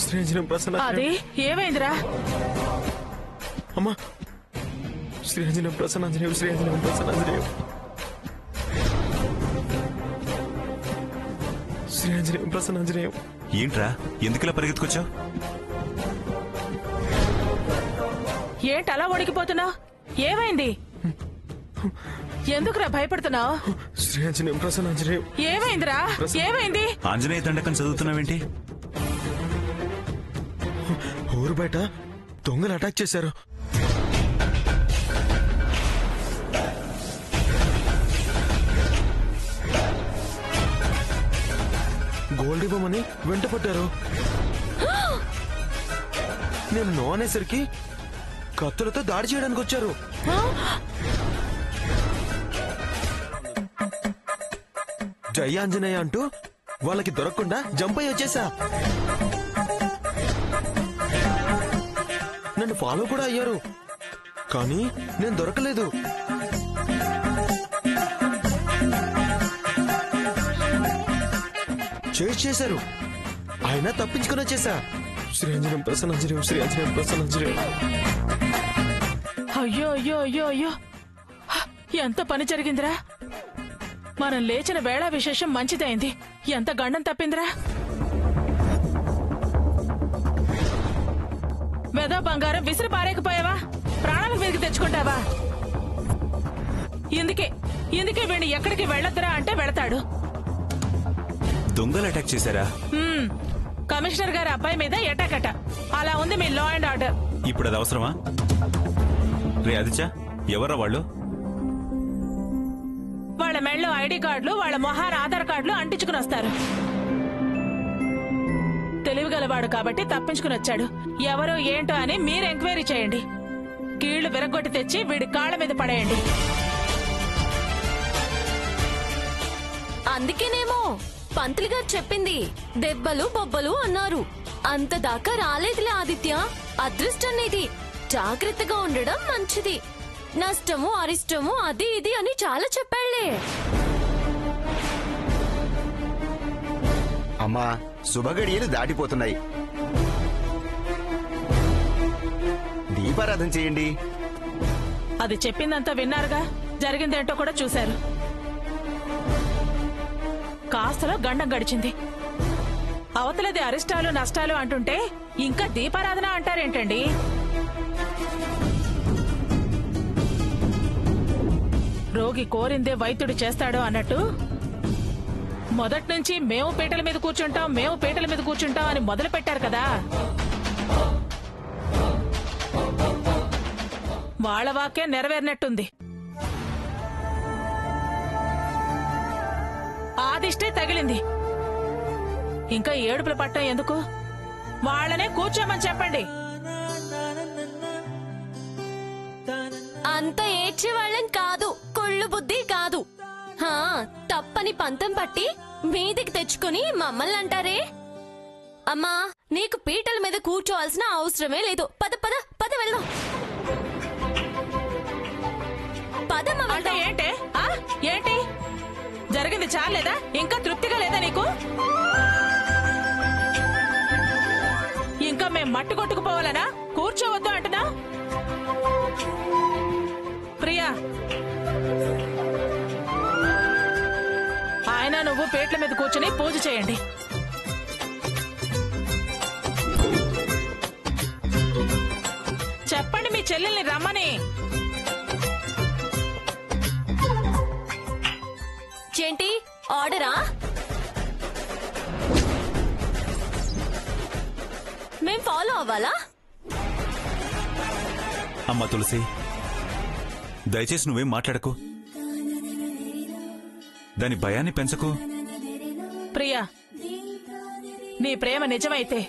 శ్రీరంజనం ప్రసన్న అది ఏమైందిరా? అమ్మా శ్రీరంజనం ప్రసన్నాంజనేయం శ్రీరంజనం ప్రసన్నాంజనేయం శ్రీరంజనేయం ప్రసన్నాంజనేయం. ఏంట్రా ఎందుకులా పరిగెత్తుకొచ్చావు? ఏంటి అలా వణికిపోతున్నావు? ఏమైంది? ఎందుకురా భయపడుతున్నావు? శ్రీరంజనేయం ప్రసన్నాంజనేయం. ఏమైందిరా? ఏమైంది? ఆంజనేయ దండకం చదువుతున్నావేంటి? ఊరు బయట దొంగలు అటాక్ చేశారు. గోల్డ్ ఇవ్వమని వెంట పట్టారు. నేను నో అనేసరికి కత్తులతో దాడి చేయడానికి వచ్చారు. జై ఆంజనేయ అంటూ వాళ్ళకి దొరకకుండా జంప్ అయ్యి వచ్చేసా. నన్ను ఫాలో కూడా అయ్యారు, కానీ నేను దొరకలేదు. చేశారు, ఆయన తప్పించుకుని వచ్చేసా. శ్రీరంజనం ప్రసన్నాంజనేయం శ్రీరంజనం ప్రసన్నాంజనేయం. అయ్యో అయ్యో అయ్యో అయ్యో, ఎంత పని జరిగిందిరా! మనం లేచిన వేళ విశేషం మంచిదైంది. ఎంత గండం తప్పిందిరా! మెదో బంగారం విసిరి పారేకపోయావా? ప్రాణాల మీదకి తెచ్చుకుంటావా? ఇందుకే వీడిని ఎక్కడికి వెళ్ళొద్దురా అంటే వెళతాడు. దొంగలు అటాక్ చేశారా? కమిషనర్ గారి అబ్బాయి మీద అటాక్ అట. అలా ఉంది మీ లా అండ్ ఆర్డర్. ఇప్పుడు అది అవసరమా? రే ఆదిత్య, ఎవరా వాళ్ళు? వాళ్ళ మెళ్ళో ఐడి కార్డులు, వాళ్ళ మొహార ఆధార్ కార్డులు అంటించుకుని వస్తారు. తెలివిగలవాడు కాబట్టి తప్పించుకుని వచ్చాడు. ఎవరో ఏంటో అని మీరు ఎంక్వైరీ చేయండి. కీళ్లు విరగొట్టి తెచ్చి వీడి కాళ్ల మీద పడేయండి. అందుకేనేమో పంతులు గారు చెప్పింది దెబ్బలు బొబ్బలు అన్నారు. అంత దాకా రాలేదులే ఆదిత్య. అదృష్టం నీది. జాగ్రత్తగా ఉండడం మంచిది. నష్టము అరిష్టము అది ఇది అని చాలా చెప్పాళ్లే. అమ్మా శుభగడియలు దాటిపోతున్నాయి. దీపారాధన చేయండి. అది చెప్పిందంతా విన్నారుగా, జరిగిందేంటో కూడా చూశారు. కాస్తలో గండం గడిచింది. అవతలది అరిష్టాలు నష్టాలు అంటుంటే ఇంకా దీపారాధన అంటారేంటండి? రోగి కోరిందే వైద్యుడు చేస్తాడు అన్నట్టు మొదట్నుంచి మేము పీటల మీద కూర్చుంటాం అని మొదలు పెట్టారు కదా. వాళ్ళ వాక్యే నెరవేరినట్టుంది. ఆదిష్టే తగిలింది. ఇంకా ఏడుపుల పట్టం ఎందుకు? వాళ్ళనే కూర్చోమని చెప్పండి. అంత ఏడ్చే వాళ్ళం కాదు, కొళ్ళు బుద్ధి కాదు. తప్పని పంతం పట్టి మీదికి తెచ్చుకుని మమ్మల్ని అంటారే. అమ్మా నీకు పీటల మీద కూర్చోవాల్సిన అవసరమే లేదు. పద పద పద వెళ్దాం. అంటే ఏంటి జరిగింది చాలేదా? ఇంకా తృప్తిగా లేదా నీకు? ఇంకా మేం మట్టి కొట్టుకుపోవాలనా? కూర్చోవద్దు అంటున్నా? ప్రియా, ఆయన నువ్వు పీటల మీద కూర్చుని పూజ చేయండి. చెప్పండి మీ చెల్లెల్ని రమ్మని. ఏంటి ఆర్డరా? మేం ఫాలో అవ్వాలా? అమ్మా తులసి, దయచేసి నువ్వేం మాట్లాడకు. దాని భయాన్ని పెంచకు. ప్రియా, నీ ప్రేమ నిజమైతే,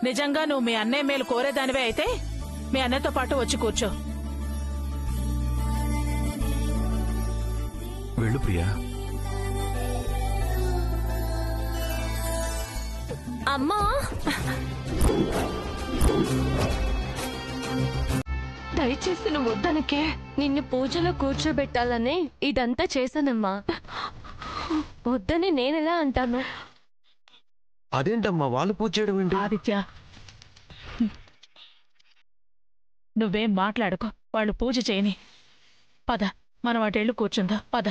నిజంగా నువ్వు మీ అన్నయ్య మేలు కోరేదానివే అయితే మీ అన్నయ్యతో పాటు వచ్చి కూర్చో. వెళ్ళు ప్రియా. అమ్మా దయచేసి నువ్వు వద్దనకే. నిన్ను పూజలో కూర్చోబెట్టాలని ఇదంతా చేశానమ్మా. వద్దని నేనెలా అంటాను? అదేంటమ్మా వాళ్ళు పూజ చేయడం ఏంటి? ఆదిత్య, నువ్వేం మాట్లాడుకో, వాళ్ళు పూజ చేయని. పద, మనం అటెళ్ళు కూర్చుందా. పద.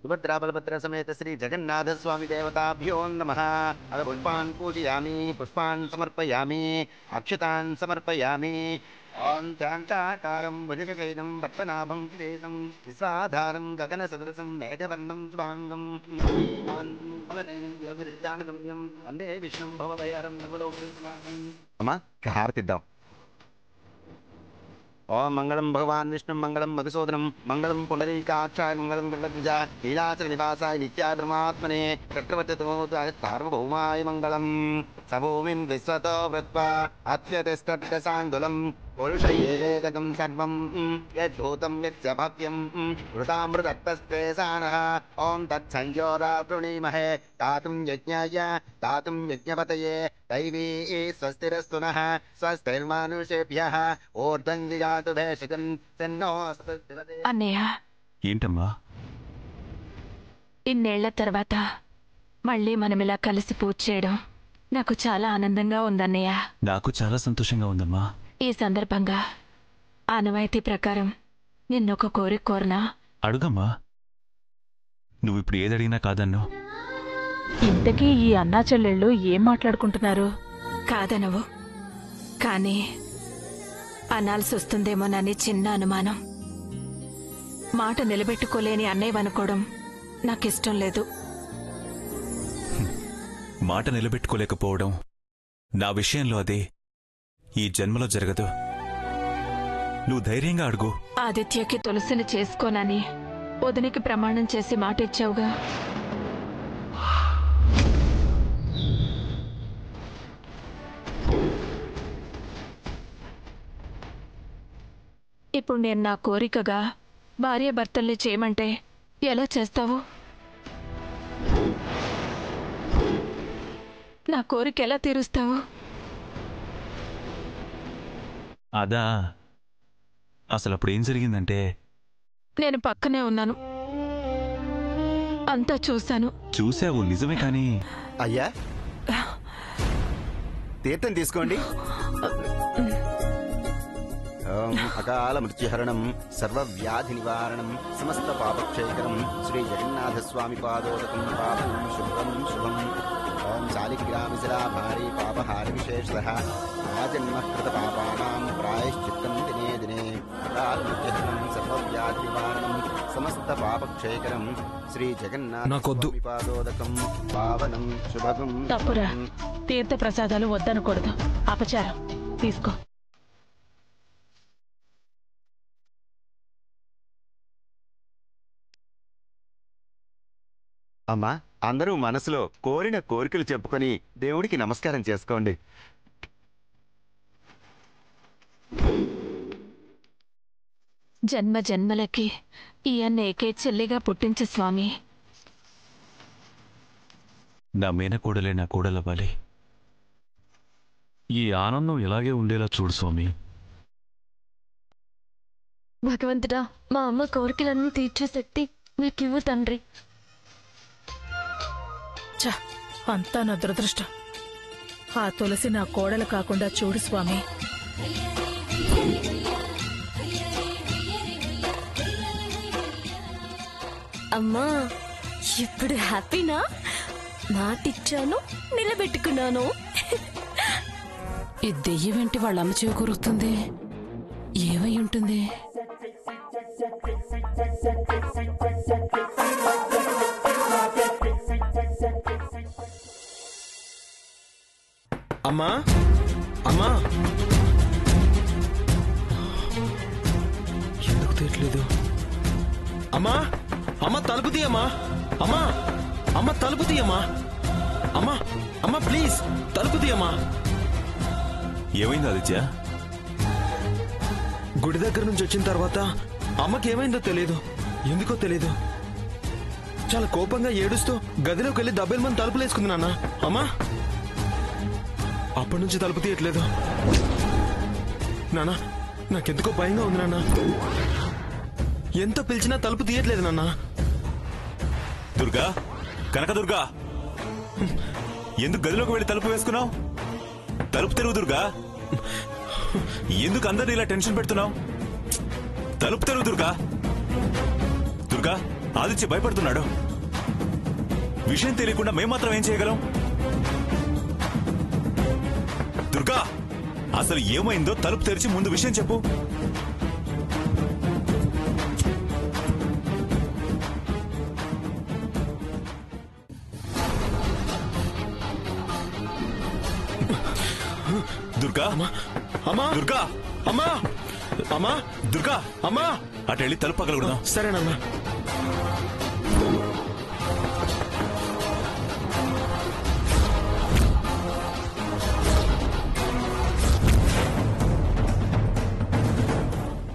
సుభద్రా బలభద్ర సమేత శ్రీ జగన్నాథ స్వామి దేవతాభ్యో నమః. అద పుష్పాన్ పూజయామి, పుష్పాన్ సమర్పయామి, అక్షతాన్ సమర్పయామి. ఓం శాంతాకారం భుజగశయనం పద్మనాభం సురేశం విశ్వాధారం గగన సదృశం మేఘవర్ణం శుభాంగం వందే విష్ణుం భవభయహరం సర్వలోకనాథం. అమ్మా హారతిద్దాం. ఓం మంగళం భగవాన్ విష్ణు మంగళం మధుసూదనం మంగళం పుండరీకాక్షాయ మంగళం గంగద్విజ నీలాచల నివాసాయ నిత్యాధర్మాత్మనే చక్రవర్తితో సార్వభౌమాయ మంగళం. సభూమిం విశ్వతో వృత్వా అత్యతిష్టసాంగులం పురుషయేదకం సర్వం యద్భూతం యచ్చ భవ్యం వృతామృతత్వస్తే సానః. ఓం తత్సంయోరావృణీమహే దాతుం యజ్ఞాయ దాతుం యజ్ఞపతయే దైవీ స్వస్తిరస్తు నః స్వస్తిర్మానుషేభ్యః ఊర్ధ్వం విజాతు భేషజం తన్నో అస్తు. అన్నయ్య, ఏంటమ్మా? ఇన్నేళ్ల తర్వాత మళ్ళీ మనమిలా కలిసి పూజ చేయడం నాకు చాలా ఆనందంగా ఉందన్నయ్య. నాకు చాలా సంతోషంగా ఉందమ్మా. ఈ సందర్భంగా ఆనవాయితీ ప్రకారం నిన్నొక కోరిక కోరనా? అడుగమ్మా. నువ్వు ఇప్పుడు ఏదడిగినా కాదన్ను. ఇంతకీ ఈ అన్నా చెల్లెళ్ళు ఏం మాట్లాడుకుంటున్నారు? కాదనవు, కానీ అనాల్సి వస్తుందేమోనని చిన్న అనుమానం. మాట నిలబెట్టుకోలేని అన్నయ్యవనుకోవడం నాకిష్టం లేదు. మాట నిలబెట్టుకోలేకపోవడం నా విషయంలో అదే ఈ జన్మలో జరగదు. నువ్వు ధైర్యంగా అడుగు. ఆదిత్యకి తులసిని చేసుకోనని వదినికి ప్రమాణం చేసి మాట ఇచ్చావుగా. ఇప్పుడు నేను నా కోరికగా భార్యాభర్తల్ని చేయమంటే ఎలా చేస్తావు? నా కోరిక ఎలా తీరుస్తావు? అదా, అసలు అప్పుడు ఏం జరిగిందంటే, నేను పక్కనే ఉన్నాను, అంతా చూశాను. చూసావు నిజమే, కానీ అయ్యా తీర్థం తీసుకోండి. ఓం అకాల మృత్యుహరణం సర్వవ్యాధి నివారణం సమస్త పాపక్షయకరం శ్రీ జగన్నాథ స్వామి పాదోదకం పాపం శుభం శుభం. ఓం శాలిగ్రామశిలా భారీ పాపహారి విశేషతః ఆజన్మ కృత పాపానాం ప్రాయశ్చిత్తం దినే దినే. అకాల మృత్యుహరణం సర్వవ్యాధి నివారణం సమస్త పాపక్షయకరం శ్రీ జగన్నాథ స్వామి పాదోదకం పావనం శుభం. తప్పురా, తీర్థ ప్రసాదాలు వద్దనకూడదు, అపచారం. తీసుకో. అమ్మా, అందరూ మనసులో కోరిన కోరికలు చెప్పుకొని దేవుడికి నమస్కారం చేసుకోండి. జన్మ జన్మలకి ఈ అన్నేకే చెల్లిగా పుట్టించు స్వామి. నా మేనకోడలే నా కోడలవ్వాలి. ఈ ఆనందం ఇలాగే ఉండేలా చూడు స్వామి. భగవంతుడా, మా అమ్మ కోరికలన్నీ తీర్చే శక్తి నీకివ్వు తండ్రి. ఛ, అంతా నా దురదృష్టం. ఆ తులసి నా కోడలు కాకుండా చూడు స్వామి. అమ్మా, ఇప్పుడు హ్యాపీనా? మాటిచ్చాను, నిలబెట్టుకున్నాను. ఈ దెయ్యం వెంటి వాళ్ళ అమ్మ చేకూరుతుంది. ఏమై ఉంటుంది? అమ్మా, అమ్మా, ఎందుకు తీయట్లేదు? అమ్మా, అమ్మ తలుపు తీయమ్మా. అమ్మా, అమ్మ తలుపు తీయమ్మా. అమ్మా, అమ్మ ప్లీజ్ తలుపు తీయమ్మా. ఏమైంది ఆదిత్య? గుడి దగ్గర నుంచి వచ్చిన తర్వాత అమ్మకి ఏమైందో తెలియదు, ఎందుకో తెలియదు. చాలా కోపంగా ఏడుస్తూ గదిలోకి వెళ్ళి దబ్బెలమని తలుపులేసుకుంది నాన్న. అమ్మా అప్పటి నుంచి తలుపు తీయట్లేదు నాన్న. నాకెందుకో భయంగా ఉంది నాన్న. ఎంత పిలిచినా తలుపు తీయట్లేదు నాన్న. దుర్గా, కనకదుర్గా, ఎందుకు గదిలోకి వెళ్ళి తలుపు వేసుకున్నావు? తలుపు తెరువు దుర్గా. ఎందుకు అందరినీ ఇలా టెన్షన్ పెడుతున్నావు? తలుపు తెరువు దుర్గా. దుర్గా, ఆదిత్య భయపడుతున్నాడు. విషయం తెలియకుండా మేము మాత్రం ఏం చేయగలం? దుర్గా, అసలు ఏమైందో తలుపు తెరిచి ముందు విషయం చెప్పు. దుర్గా, అమ్మా, దుర్గా, అమ్మా, అమ్మా, దుర్గా, అమ్మా. అటు వెళ్ళి తలుపు పగలకూడదాం. సరేనమ్మా.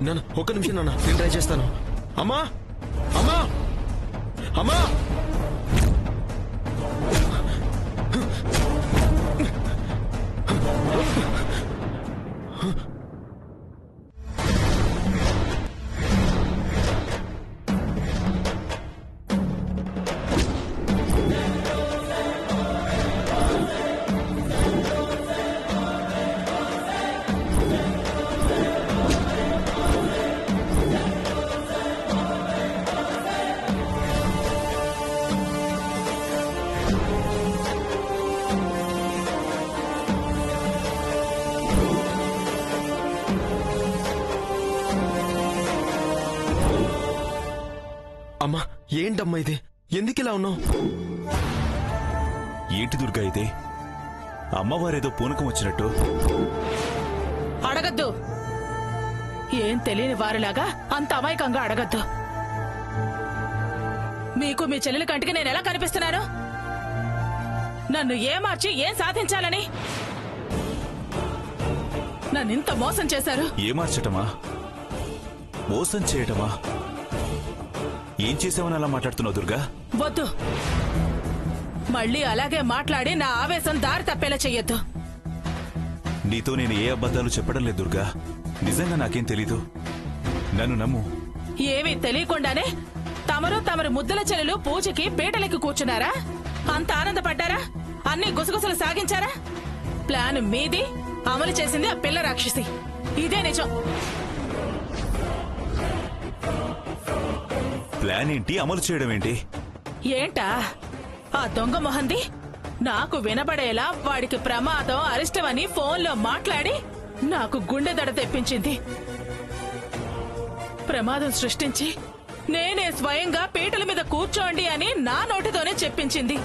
నాన్న ఒక్క నిమిషం నాన్న, నేను ట్రై చేస్తాను. అమ్మా, అమ్మా, అమ్మా. అమ్మా, ఏంటమ్మా ఇది? ఎందుకిలా ఉన్నావు? ఏంటి దుర్గా ఇది? అమ్మవారేదో పూనకం వచ్చినట్టు. అడగద్దు. ఏం తెలియని వారిలాగా అంత అమాయకంగా అడగద్దు. మీకు మీ చెల్లెలి కంటికి నేను ఎలా కనిపిస్తున్నాను? నన్ను ఏమార్చి ఏం సాధించాలని నన్నింత మోసం చేశారు. ఏమార్చటమా? మోసం చేయటమా? ఏం చేసావని అలా మాట్లాడుతున్నావు దుర్గా? వద్దు, మళ్ళీ అలాగే మాట్లాడి నా ఆవేశం దారి తప్పేలా చెయ్యొద్దు. నీతో నేను ఏ అబద్ధాలు చెప్పడం లేదు దుర్గా. నిజంగా నాకేం తెలీదు, నన్ను నమ్ము. ఏమీ తెలియకుండానే తమరు ముద్దల చెల్లెలు పూజకి పీటలెక్కి కూర్చున్నారా? అంత ఆనందపడ్డారా? అన్ని గుసగుసలు సాగించారా? ప్లాన్ మీది, అమలు చేసింది ఆ పిల్ల రాక్షసి. ఇదే నిజం. ప్లాన్ ఏంటి, అమలు చేయడం ఏంటి? ఏంటా ఆ దొంగ మొహంది? నాకు వినబడేలా వాడికి ప్రమాదం, అరిష్టమని ఫోన్లో మాట్లాడి నాకు గుండె దడ తెప్పించింది. ప్రమాదం సృష్టించి నేనే స్వయంగా పీటల మీద కూర్చోండి అని నా నోటితోనే చెప్పించింది.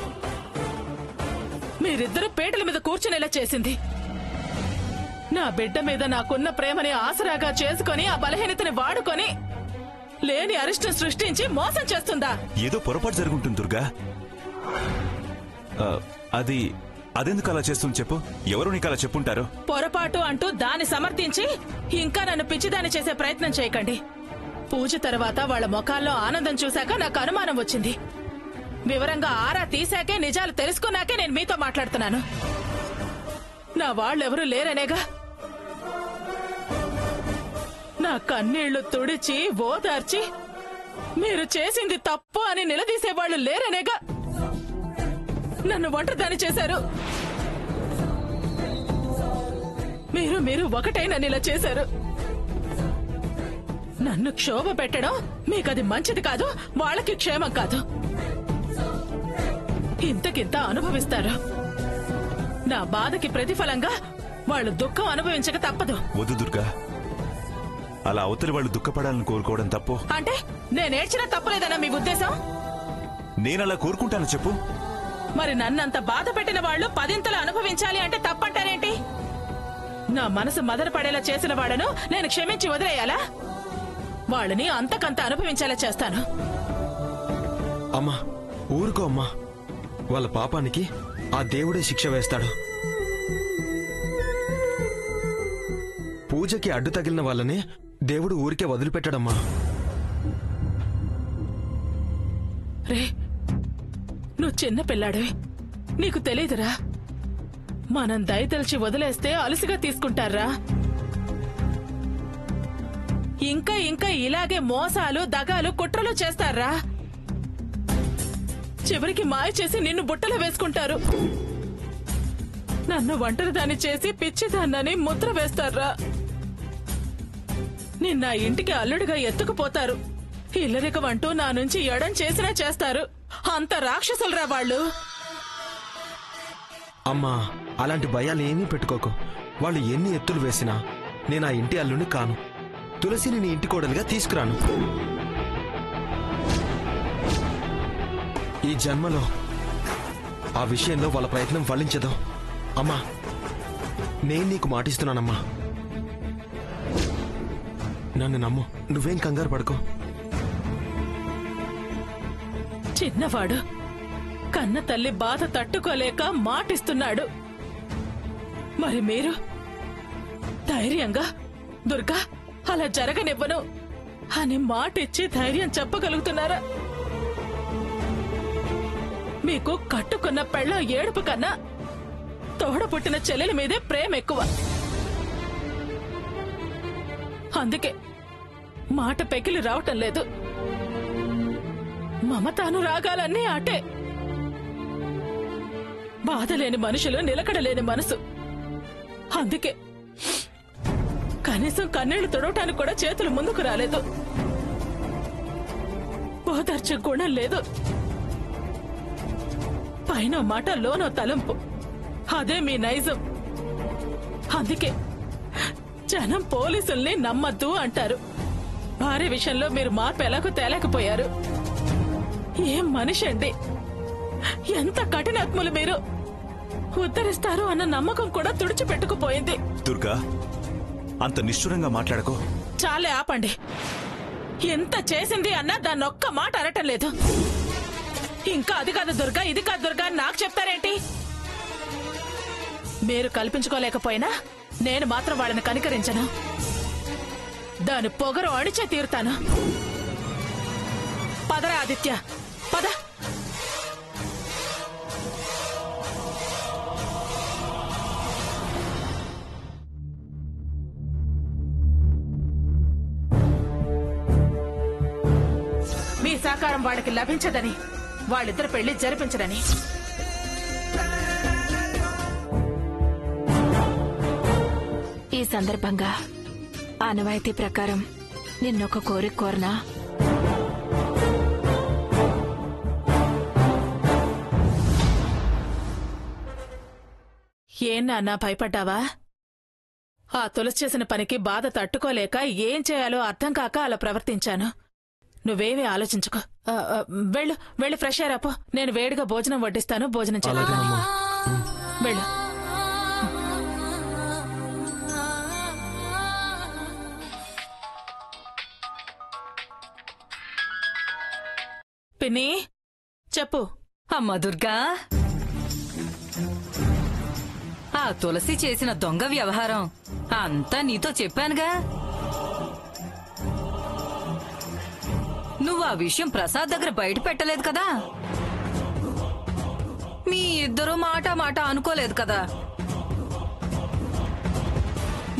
మీరిద్దరూ పీటల మీద కూర్చునేలా చేసింది. నా బిడ్డ మీద నాకున్న ప్రేమని ఆసరాగా చేసుకుని ఆ బలహీనతని వాడుకొని లేని అరిష్టం సృష్టించి మోసం చేస్తుందా? ఏదో పొరపాటు జరుగుంటుంది దుర్గా. అదెందుకు అలా చేస్తుంది చెప్పు? ఎవరు నీకు అలా చెప్పుంటారు? పొరపాటు అంటూ దాన్ని సమర్థించి ఇంకా నన్ను పిచ్చిదాన్ని చేసే ప్రయత్నం చేయకండి. పూజ తర్వాత వాళ్ల ముఖాల్లో ఆనందం చూశాక నాకు అనుమానం వచ్చింది. వివరంగా ఆరా తీశాకే, నిజాలు తెలుసుకున్నాకే నేను మీతో మాట్లాడుతున్నాను. నా వాళ్ళెవరూ లేరనేగా. నా కన్నీళ్లు తుడిచి ఓదార్చి మీరు చేసింది తప్పు అని నిలదీసేవాళ్లు లేరనేగా నన్ను ఒంటరిదాన్ని చేశారు. మీరు ఒకటై నన్ను ఇలా చేశారు. నన్ను క్షోభ పెట్టడం మీకది మంచిది కాదు, వాళ్ళకి క్షేమం కాదు. ఇంతకింత అనుభవిస్తారు. నా బాధకి ప్రతిఫలంగా వాళ్ళు దుఃఖం అనుభవించక తప్పదు. వద్దు దుర్గా, అలా అవతలి వాళ్ళు దుఃఖపడాలని కోరుకోవడం తప్పు. అంటే నేనేడ్చినా తప్పులేదన్నా మీ ఉద్దేశం? నేనలా కోరుకుంటాను చెప్పు. మరి నన్నంత బాధ పెట్టిన వాళ్ళు పదింతలు అనుభవించాలి అంటే తప్పంటారేంటి? నా మనసు మదన పడేలా చేసిన వాళ్ళను నేను క్షమించి వదిలేయాలా? వాళ్ళని అంతకంత అనుభవించేలా చేస్తాను. అమ్మా ఊరుకో అమ్మా, వాళ్ళ పాపానికి ఆ దేవుడే శిక్ష వేస్తాడు. పూజకి అడ్డు తగిలిన వాళ్ళని దేవుడు ఊరికే వదిలిపెట్టాడమ్మా. రే, నువ్వు చిన్న పిల్లాడివి, నీకు తెలీదురా. మనం దయతలిచి వదిలేస్తే అలసిగా తీసుకుంటారా? ఇంకా ఇంకా ఇలాగే మోసాలు, దగాలు, కుట్రలు చేస్తారా? చివరికి మాయ చేసి నిన్ను బుట్టలో వేసుకుంటారు. నన్ను ఒంటరిదాన్ని చేసి పిచ్చిదాన్నని ముద్ర వేస్తారా? నిన్న ఇంటికి అల్లుడిగా ఎత్తుకుపోతారు. ఇల్లరికమంటూ నా నుంచి ఎడం చేసినా చేస్తారు. అంత రాక్షసులరా వాళ్ళు. అమ్మా, అలాంటి భయాలు ఏమీ పెట్టుకోకు. వాళ్ళు ఎన్ని ఎత్తులు వేసినా నేను ఆ ఇంటి అల్లుని కాను. తులసిని నీ ఇంటి కోడలుగా తీసుకురాను. ఈ జన్మలో ఆ విషయంలో వాళ్ళ ప్రయత్నం ఫలించదు. అమ్మా, నేను నీకు మాటిస్తున్నానమ్మా. నన్ను నమ్ము, నువ్వేం కంగారు పడుకో. చిన్నవాడు కన్న తల్లి బాధ తట్టుకోలేక మాటిస్తున్నాడు. మరి మీరు ధైర్యంగా దుర్గా అలా జరగనివ్వను అని మాటిచ్చి ధైర్యం చెప్పగలుగుతున్నారా? మీకు కట్టుకున్న పెళ్ళ ఏడుపు కన్నా తోడపుట్టిన చెల్లెల మీదే ప్రేమ ఎక్కువ. అందుకే మాట పెకిలి రావటం లేదు. మమతాను రాగాలన్నీ అటే. బాధలేని మనుషులు నిలకడలేని మనసు. అందుకే కనీసం కన్నీళ్లు తొడవటానికి కూడా చేతులు ముందుకు రాలేదు. ఓదార్చే గుణం లేదు. పైన మాట లోనో తలంపు, అదే మీ నైజం. అందుకే జనం పోలీసుల్ని నమ్మద్దు అంటారు. భార్య విషయంలో మీరు మార్పు ఎలాగో తేలేకపోయారు. ఏం మనిషి అండి, ఎంత కఠినాత్ములు మీరు. ఉద్ధరిస్తారు అన్న నమ్మకం కూడా తుడిచిపెట్టుకుపోయింది. దుర్గా, అంత నిష్ఠురంగా మాట్లాడకో. చాలే, ఆపండి. ఎంత చేసింది అన్నా దాన్ని ఒక్క మాట అనటం లేదు. ఇంకా అది కాదు దుర్గా, ఇది కాదు దుర్గా అని నాకు చెప్తారేంటి? మీరు కల్పించుకోలేకపోయినా నేను మాత్రం వాళ్ళని కనికరించను. దాని పొగరు అడిచే తీరుతాను. పదరా ఆదిత్య, పద. మీ సహకారం వాళ్ళకి లభించదని, వాళ్ళిద్దరు పెళ్లి జరిపించరని. ఈ సందర్భంగా ఆనవాయితీ ప్రకారం నిన్నొక కోరిక కోరనా? ఏం నాన్నా, భయపడ్డావా? ఆ తులసి చేసిన పనికి బాధ తట్టుకోలేక ఏం చేయాలో అర్థం కాక అలా ప్రవర్తించాను. నువ్వేమీ ఆలోచించుకో. వెళ్ళు, వెళ్ళి ఫ్రెష్ అయ్యారాపో. నేను వేడిగా భోజనం వడ్డిస్తాను, భోజనం చేయాలి. వెళ్ళు. పిన్ని, చెప్పు. అమ్మా దుర్గా, ఆ తులసి చేసిన దొంగ వ్యవహారం అంతా నీతో చెప్పానుగా. నువ్వు ఆ విషయం ప్రసాద్ దగ్గర బయట పెట్టలేదు కదా. మీ ఇద్దరు మాట మాట అనుకోలేదు కదా.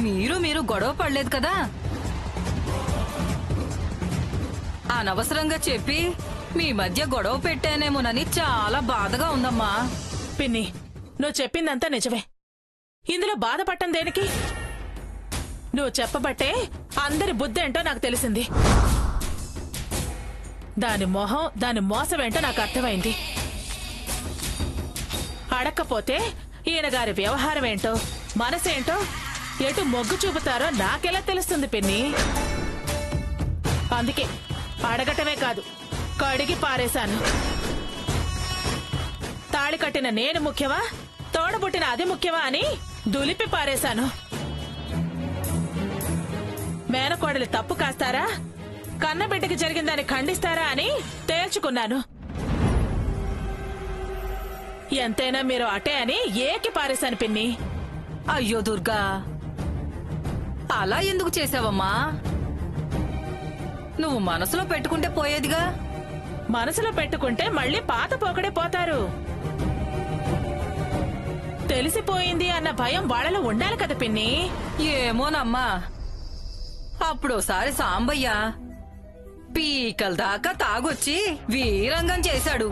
మీరు గొడవ పడలేదు కదా. అనవసరంగా చెప్పి మీ మధ్య గొడవ పెట్టానేమోనని చాలా బాధగా ఉందమ్మా. పిన్ని, నువ్వు చెప్పిందంతా నిజమే. ఇందులో బాధపడటం దేనికి? నువ్వు చెప్పబట్టే అందరి బుద్ధేంటో నాకు తెలిసింది. దాని మొహం, దాని మోసమేంటో నాకు అర్థమైంది. అడక్కపోతే ఈయనగారి వ్యవహారం ఏంటో, మనసేంటో, ఎటు మొగ్గు చూపుతారో నాకెలా తెలుస్తుంది పిన్ని? అందుకే అడగటమే కాదు, కడిగి పారేశాను. తాళి కట్టిన నేను ముఖ్యమా, తోడబుట్టిన అది ముఖ్యమా అని దులిపి పారేశాను. మేనకోడలి తప్పు కాస్తారా, కన్నబిడ్డకి జరిగిందని ఖండిస్తారా అని తేల్చుకున్నాను. ఎంతైనా మీరు అటే అని ఏకి పారేశాను పిన్ని. అయ్యో దుర్గా, అలా ఎందుకు చేసావమ్మా? నువ్వు మనసులో పెట్టుకుంటే పోయేదిగా. మనసులో పెట్టుకుంటే మళ్ళీ పాత పోకడే పోతారు. తెలిసిపోయింది అన్న భయం వాళ్ళలో ఉండాలి కదా పిన్ని. ఏమోనమ్మా, అప్పుడోసారి సాంబయ్య పీకల దాకా తాగొచ్చి వీరంగం చేశాడు.